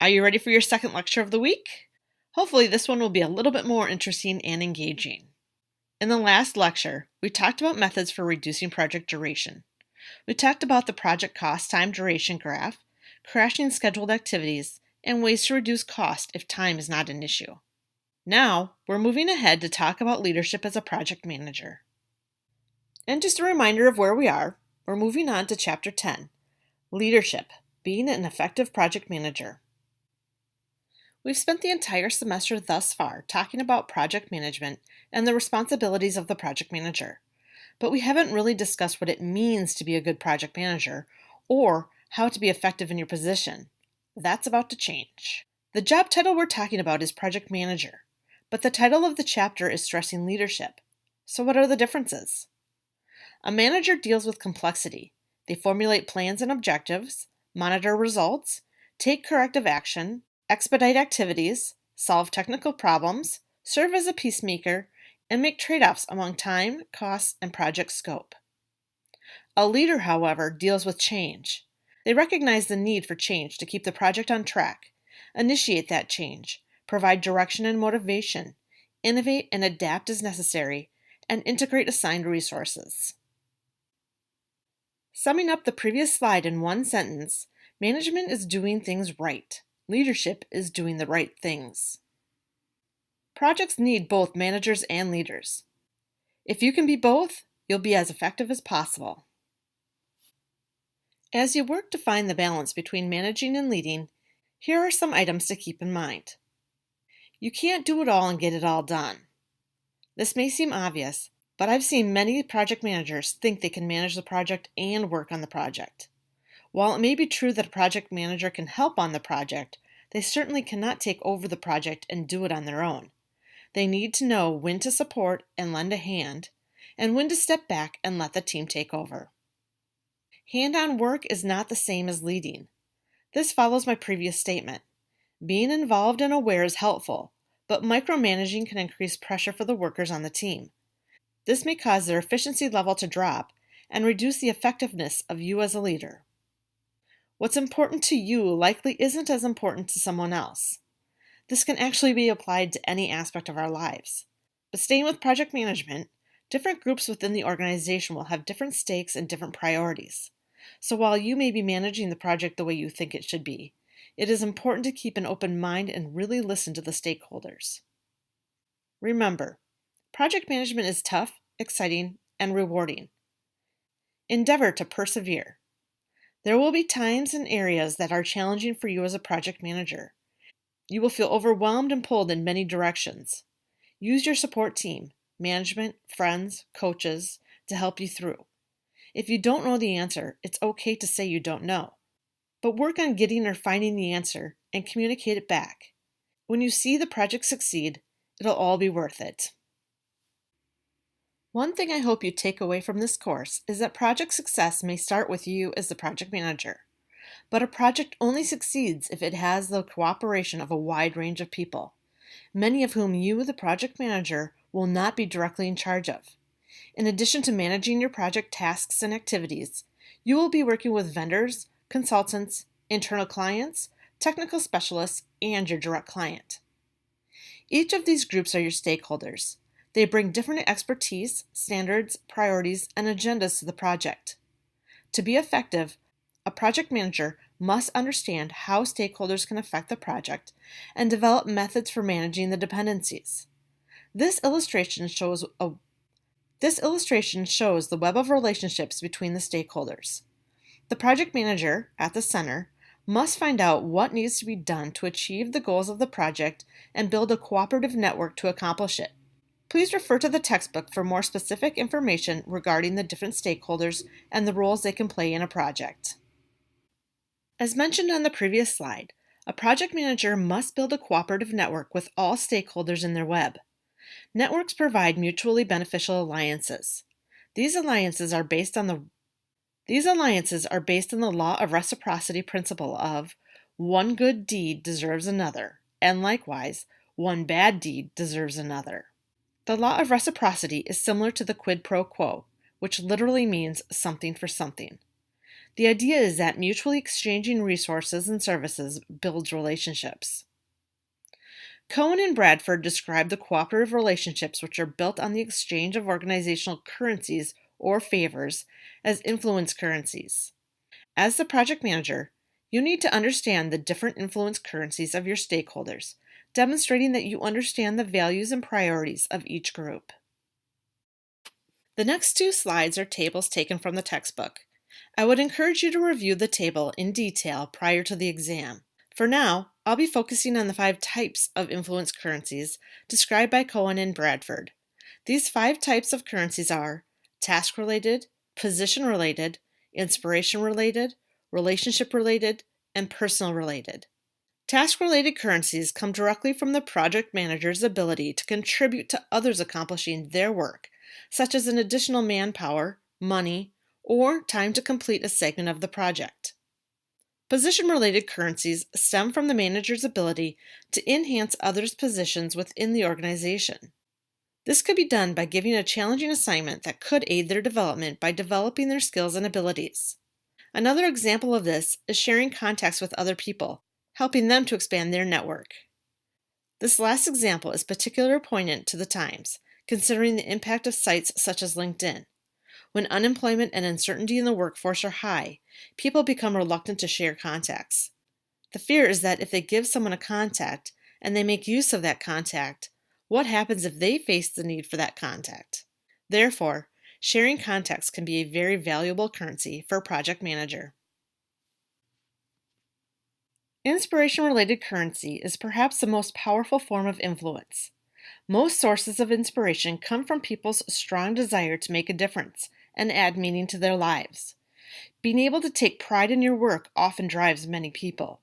Are you ready for your second lecture of the week? Hopefully this one will be a little bit more interesting and engaging. In the last lecture, we talked about methods for reducing project duration. We talked about the project cost time duration graph, crashing scheduled activities, and ways to reduce cost if time is not an issue. Now, we're moving ahead to talk about leadership as a project manager. And just a reminder of where we are, we're moving on to Chapter 10, Leadership, Being an Effective Project Manager. We've spent the entire semester thus far talking about project management and the responsibilities of the project manager, but we haven't really discussed what it means to be a good project manager or how to be effective in your position. That's about to change. The job title we're talking about is project manager, but the title of the chapter is stressing leadership. So what are the differences? A manager deals with complexity. They formulate plans and objectives, monitor results, take corrective action, expedite activities, solve technical problems, serve as a peacemaker, and make trade-offs among time, costs, and project scope. A leader, however, deals with change. They recognize the need for change to keep the project on track, initiate that change, provide direction and motivation, innovate and adapt as necessary, and integrate assigned resources. Summing up the previous slide in one sentence, management is doing things right. Leadership is doing the right things. Projects need both managers and leaders. If you can be both, you'll be as effective as possible. As you work to find the balance between managing and leading, here are some items to keep in mind. You can't do it all and get it all done. This may seem obvious, but I've seen many project managers think they can manage the project and work on the project. While it may be true that a project manager can help on the project, they certainly cannot take over the project and do it on their own. They need to know when to support and lend a hand, and when to step back and let the team take over. Hand-on work is not the same as leading. This follows my previous statement. Being involved and aware is helpful, but micromanaging can increase pressure for the workers on the team. This may cause their efficiency level to drop and reduce the effectiveness of you as a leader. What's important to you likely isn't as important to someone else. This can actually be applied to any aspect of our lives. But staying with project management, different groups within the organization will have different stakes and different priorities. So while you may be managing the project the way you think it should be, it is important to keep an open mind and really listen to the stakeholders. Remember, project management is tough, exciting, and rewarding. Endeavor to persevere. There will be times and areas that are challenging for you as a project manager. You will feel overwhelmed and pulled in many directions. Use your support team, management, friends, coaches, to help you through. If you don't know the answer, it's okay to say you don't know. But work on getting or finding the answer and communicate it back. When you see the project succeed, it'll all be worth it. One thing I hope you take away from this course is that project success may start with you as the project manager, but a project only succeeds if it has the cooperation of a wide range of people, many of whom you, the project manager, will not be directly in charge of. In addition to managing your project tasks and activities, you will be working with vendors, consultants, internal clients, technical specialists, and your direct client. Each of these groups are your stakeholders. They bring different expertise, standards, priorities, and agendas to the project. To be effective, a project manager must understand how stakeholders can affect the project and develop methods for managing the dependencies. This illustration shows the web of relationships between the stakeholders. The project manager, at the center, must find out what needs to be done to achieve the goals of the project and build a cooperative network to accomplish it. Please refer to the textbook for more specific information regarding the different stakeholders and the roles they can play in a project. As mentioned on the previous slide, a project manager must build a cooperative network with all stakeholders in their web. Networks provide mutually beneficial alliances. These alliances are based on the law of reciprocity principle of one good deed deserves another, and likewise, one bad deed deserves another. The law of reciprocity is similar to the quid pro quo, which literally means something for something. The idea is that mutually exchanging resources and services builds relationships. Cohen and Bradford describe the cooperative relationships which are built on the exchange of organizational currencies or favors as influence currencies. As the project manager, you need to understand the different influence currencies of your stakeholders, demonstrating that you understand the values and priorities of each group. The next two slides are tables taken from the textbook. I would encourage you to review the table in detail prior to the exam. For now, I'll be focusing on the 5 types of influence currencies described by Cohen and Bradford. These 5 types of currencies are task-related, position-related, inspiration-related, relationship-related, and personal-related. Task-related currencies come directly from the project manager's ability to contribute to others accomplishing their work, such as an additional manpower, money, or time to complete a segment of the project. Position-related currencies stem from the manager's ability to enhance others' positions within the organization. This could be done by giving a challenging assignment that could aid their development by developing their skills and abilities. Another example of this is sharing contacts with other people, helping them to expand their network. This last example is particularly poignant to the times, considering the impact of sites such as LinkedIn. When unemployment and uncertainty in the workforce are high, people become reluctant to share contacts. The fear is that if they give someone a contact and they make use of that contact, what happens if they face the need for that contact? Therefore, sharing contacts can be a very valuable currency for a project manager. Inspiration-related currency is perhaps the most powerful form of influence. Most sources of inspiration come from people's strong desire to make a difference and add meaning to their lives. Being able to take pride in your work often drives many people.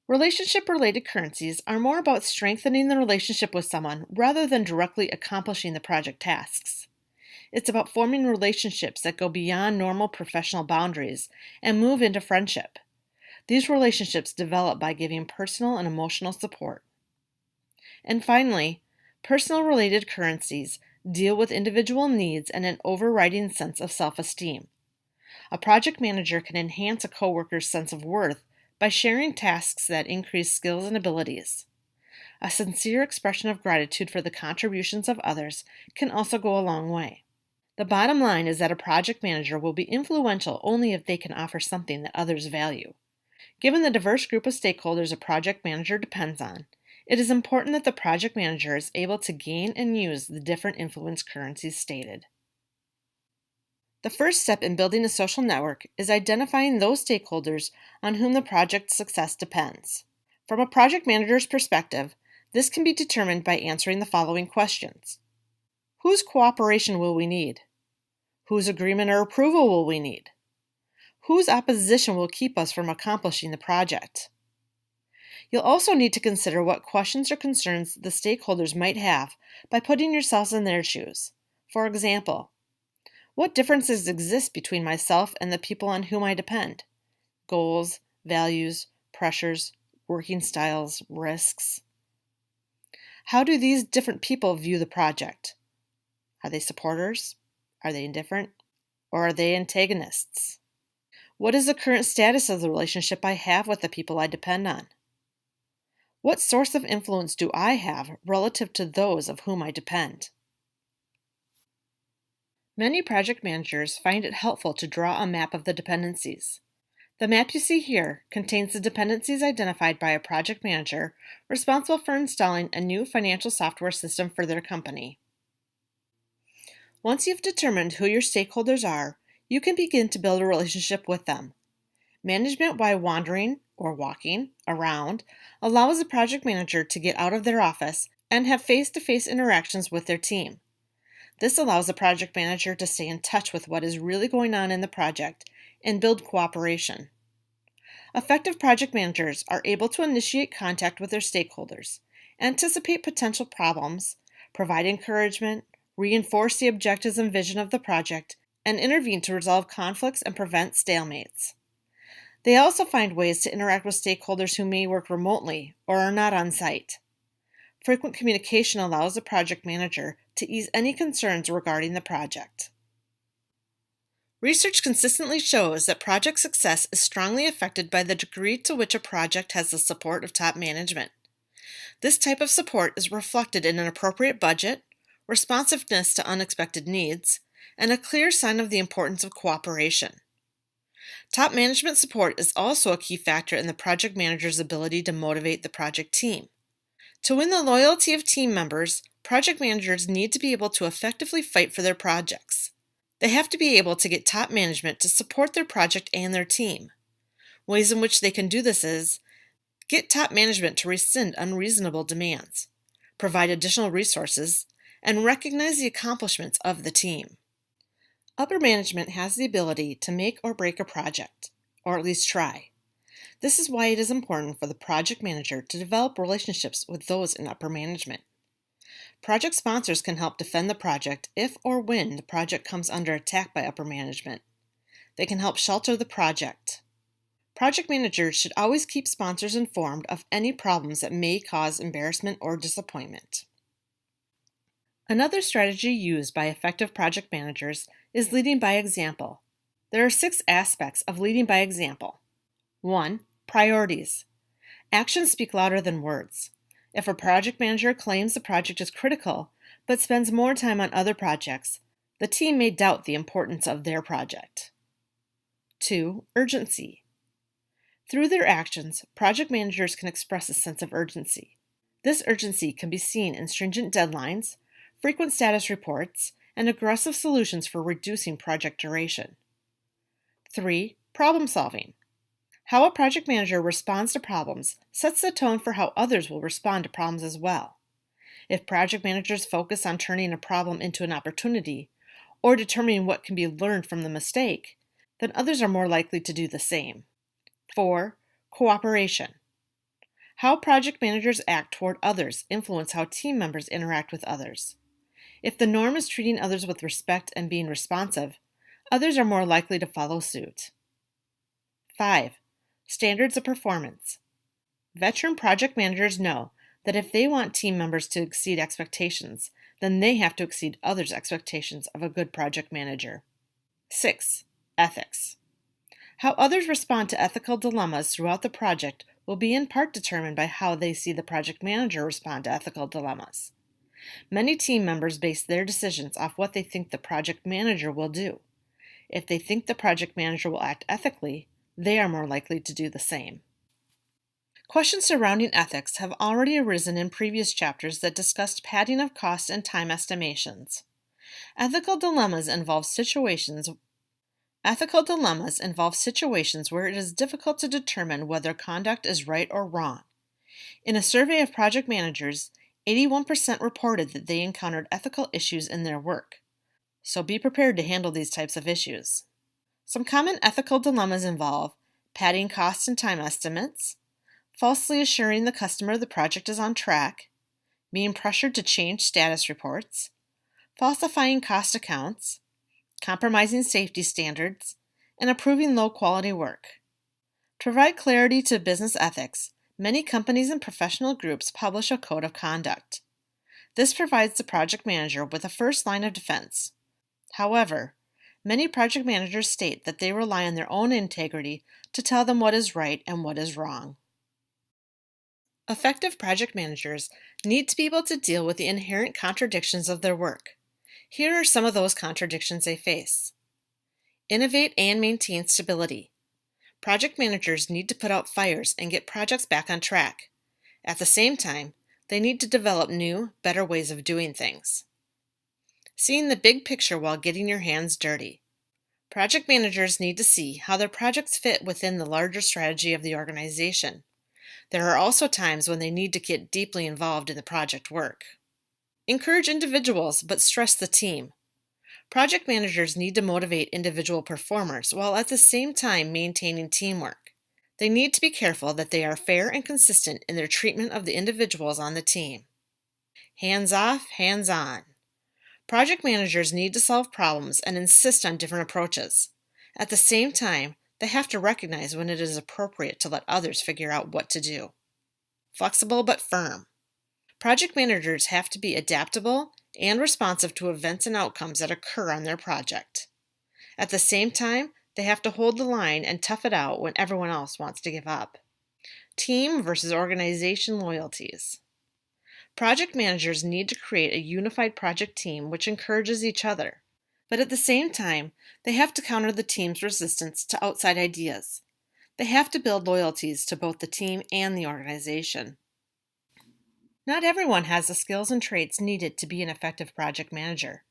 Relationship-related currencies are more about strengthening the relationship with someone rather than directly accomplishing the project tasks. It's about forming relationships that go beyond normal professional boundaries and move into friendship. These relationships develop by giving personal and emotional support. And finally, personal-related currencies deal with individual needs and an overriding sense of self-esteem. A project manager can enhance a coworker's sense of worth by sharing tasks that increase skills and abilities. A sincere expression of gratitude for the contributions of others can also go a long way. The bottom line is that a project manager will be influential only if they can offer something that others value. Given the diverse group of stakeholders a project manager depends on, it is important that the project manager is able to gain and use the different influence currencies stated. The first step in building a social network is identifying those stakeholders on whom the project's success depends. From a project manager's perspective, this can be determined by answering the following questions. Whose cooperation will we need? Whose agreement or approval will we need? Whose opposition will keep us from accomplishing the project? You'll also need to consider what questions or concerns the stakeholders might have by putting yourselves in their shoes. For example, what differences exist between myself and the people on whom I depend? Goals, values, pressures, working styles, risks. How do these different people view the project? Are they supporters? Are they indifferent? Or are they antagonists? What is the current status of the relationship I have with the people I depend on? What source of influence do I have relative to those of whom I depend? Many project managers find it helpful to draw a map of the dependencies. The map you see here contains the dependencies identified by a project manager responsible for installing a new financial software system for their company. Once you've determined who your stakeholders are, you can begin to build a relationship with them. Management while wandering or walking around allows the project manager to get out of their office and have face-to-face interactions with their team. This allows the project manager to stay in touch with what is really going on in the project and build cooperation. Effective project managers are able to initiate contact with their stakeholders, anticipate potential problems, provide encouragement, reinforce the objectives and vision of the project, and intervene to resolve conflicts and prevent stalemates. They also find ways to interact with stakeholders who may work remotely or are not on site. Frequent communication allows the project manager to ease any concerns regarding the project. Research consistently shows that project success is strongly affected by the degree to which a project has the support of top management. This type of support is reflected in an appropriate budget, responsiveness to unexpected needs, and a clear sign of the importance of cooperation. Top management support is also a key factor in the project manager's ability to motivate the project team. To win the loyalty of team members, project managers need to be able to effectively fight for their projects. They have to be able to get top management to support their project and their team. Ways in which they can do this is get top management to rescind unreasonable demands, provide additional resources, and recognize the accomplishments of the team. Upper management has the ability to make or break a project, or at least try. This is why it is important for the project manager to develop relationships with those in upper management. Project sponsors can help defend the project if or when the project comes under attack by upper management. They can help shelter the project. Project managers should always keep sponsors informed of any problems that may cause embarrassment or disappointment. Another strategy used by effective project managers is leading by example. There are 6 aspects of leading by example. 1. Priorities. Actions speak louder than words. If a project manager claims the project is critical, but spends more time on other projects, the team may doubt the importance of their project. 2. Urgency. Through their actions, project managers can express a sense of urgency. This urgency can be seen in stringent deadlines, frequent status reports, and aggressive solutions for reducing project duration. 3. Problem solving. How a project manager responds to problems sets the tone for how others will respond to problems as well. If project managers focus on turning a problem into an opportunity, or determining what can be learned from the mistake, then others are more likely to do the same. 4. Cooperation. How project managers act toward others influence how team members interact with others. If the norm is treating others with respect and being responsive, others are more likely to follow suit. 5. Standards of performance. Veteran project managers know that if they want team members to exceed expectations, then they have to exceed others' expectations of a good project manager. 6. Ethics. How others respond to ethical dilemmas throughout the project will be in part determined by how they see the project manager respond to ethical dilemmas. Many team members base their decisions off what they think the project manager will do. If they think the project manager will act ethically, they are more likely to do the same. Questions surrounding ethics have already arisen in previous chapters that discussed padding of cost and time estimations. Ethical dilemmas involve situations where it is difficult to determine whether conduct is right or wrong. In a survey of project managers, 81% reported that they encountered ethical issues in their work. So be prepared to handle these types of issues. Some common ethical dilemmas involve padding cost and time estimates, falsely assuring the customer the project is on track, being pressured to change status reports, falsifying cost accounts, compromising safety standards, and approving low-quality work. To provide clarity to business ethics, many companies and professional groups publish a code of conduct. This provides the project manager with a first line of defense. However, many project managers state that they rely on their own integrity to tell them what is right and what is wrong. Effective project managers need to be able to deal with the inherent contradictions of their work. Here are some of those contradictions they face. Innovate and maintain stability. Project managers need to put out fires and get projects back on track. At the same time, they need to develop new, better ways of doing things. Seeing the big picture while getting your hands dirty. Project managers need to see how their projects fit within the larger strategy of the organization. There are also times when they need to get deeply involved in the project work. Encourage individuals, but stress the team. Project managers need to motivate individual performers while at the same time maintaining teamwork. They need to be careful that they are fair and consistent in their treatment of the individuals on the team. Hands off, hands on. Project managers need to solve problems and insist on different approaches. At the same time, they have to recognize when it is appropriate to let others figure out what to do. Flexible but firm. Project managers have to be adaptable and responsive to events and outcomes that occur on their project. At the same time, they have to hold the line and tough it out when everyone else wants to give up. Team versus organization loyalties. Project managers need to create a unified project team which encourages each other. But at the same time, they have to counter the team's resistance to outside ideas. They have to build loyalties to both the team and the organization. Not everyone has the skills and traits needed to be an effective project manager.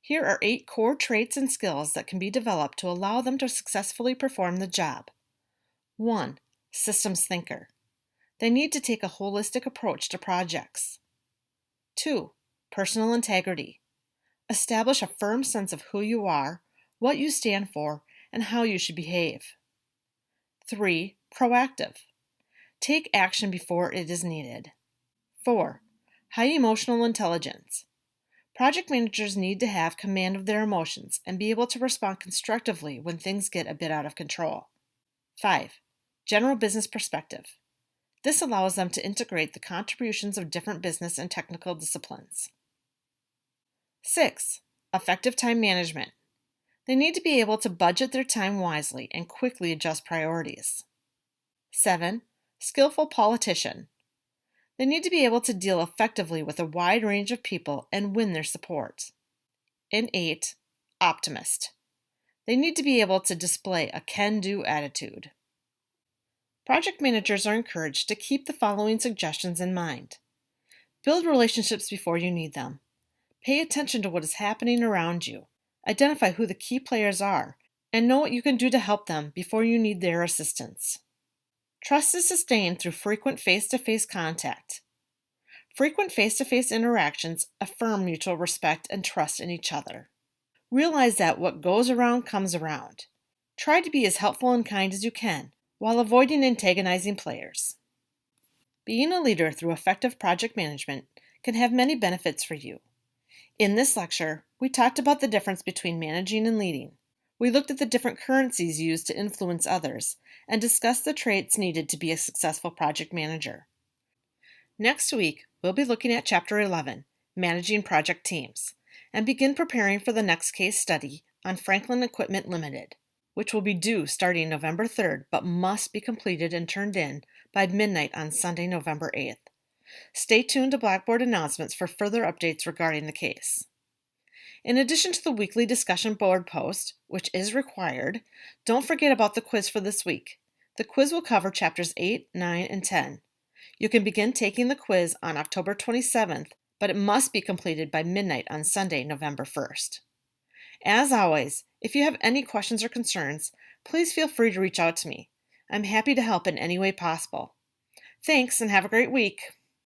Here are 8 core traits and skills that can be developed to allow them to successfully perform the job. 1. Systems thinker. They need to take a holistic approach to projects. 2. Personal integrity. Establish a firm sense of who you are, what you stand for, and how you should behave. 3. Proactive. Take action before it is needed. 4. High emotional intelligence. Project managers need to have command of their emotions and be able to respond constructively when things get a bit out of control. 5. General business perspective. This allows them to integrate the contributions of different business and technical disciplines. 6. Effective time management. They need to be able to budget their time wisely and quickly adjust priorities. 7. Skillful politician. They need to be able to deal effectively with a wide range of people and win their support. And 8. Optimist. They need to be able to display a can-do attitude. Project managers are encouraged to keep the following suggestions in mind. Build relationships before you need them. Pay attention to what is happening around you. Identify who the key players are, and know what you can do to help them before you need their assistance. Trust is sustained through frequent face-to-face contact. Frequent face-to-face interactions affirm mutual respect and trust in each other. Realize that what goes around comes around. Try to be as helpful and kind as you can, while avoiding antagonizing players. Being a leader through effective project management can have many benefits for you. In this lecture, we talked about the difference between managing and leading. We looked at the different currencies used to influence others and discussed the traits needed to be a successful project manager. Next week, we'll be looking at Chapter 11, Managing Project Teams, and begin preparing for the next case study on Franklin Equipment Limited, which will be due starting November 3rd but must be completed and turned in by midnight on Sunday, November 8th. Stay tuned to Blackboard announcements for further updates regarding the case. In addition to the weekly discussion board post, which is required, don't forget about the quiz for this week. The quiz will cover Chapters 8, 9, and 10. You can begin taking the quiz on October 27th, but it must be completed by midnight on Sunday, November 1st. As always, if you have any questions or concerns, please feel free to reach out to me. I'm happy to help in any way possible. Thanks, and have a great week.